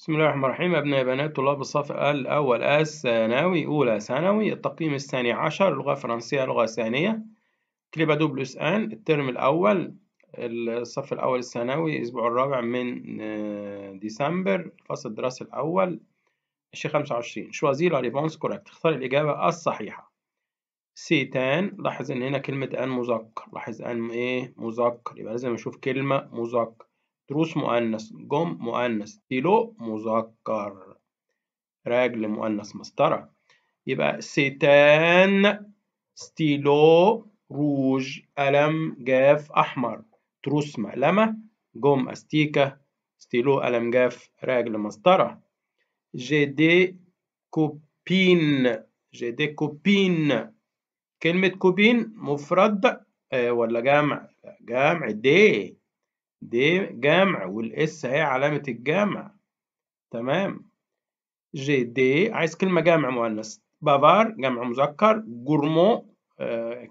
بسم الله الرحمن الرحيم. أبناء بنات طلاب الصف الأول الثانوي أولى ثانوي، التقييم الثاني عشر، لغة فرنسية لغة ثانية، كليبا دوبلس آن، الترم الأول، الصف الأول الثانوي، الأسبوع الرابع من ديسمبر، الفصل الدراسي الأول 2025. شوازي لا ريبونس كوريكت، اختار الإجابة الصحيحة. سيتان، لاحظ إن هنا كلمة آن مذكر، لاحظ آن إيه مذكر، يبقى لازم نشوف كلمة مذكر. دروس مؤنث، جم مؤنث، ستيلو مذكر، راجل مؤنث، مسطرة. يبقى سيتان ستيلو روج، قلم جاف أحمر، تروس مقلمة، جم أستيكة، ستيلو قلم جاف، راجل مسطرة. جي دي كوبين، جي دي كوبين، كلمة كوبين مفرد ولا جمع؟ جمع. دي جمع، والاس هي علامة الجمع. تمام. جي دي عايز كلمة جمع مؤنث. بافار جمع مذكر. جورمو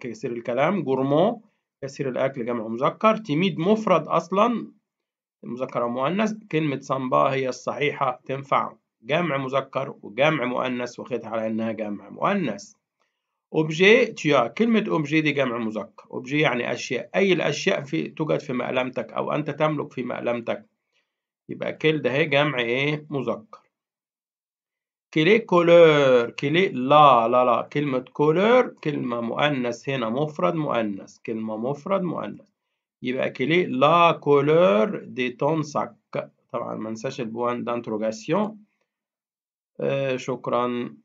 كثير الكلام، جورمو كثير الأكل، جمع مذكر. تيميد مفرد أصلا، مذكر أو مؤنث. كلمة سامبا هي الصحيحة، تنفع جمع مذكر وجمع مؤنث، واخدها على إنها جمع مؤنث. أوبجي تيا، كلمة أوبجي دي جمع مذكر. أوبجي يعني أشياء، أي الأشياء توجد في مقلمتك أو أنت تملك في مقلمتك، يبقى كل ده هي جمع إيه مذكر. كلي كولور، كلي لا كلمة كولور كلمة مؤنث، هنا مفرد مؤنث، كلمة مفرد مؤنث، يبقى كلي لا كولور دي تون ساك. طبعا ما ننساش البوان دانتروجاسيون. شكرا.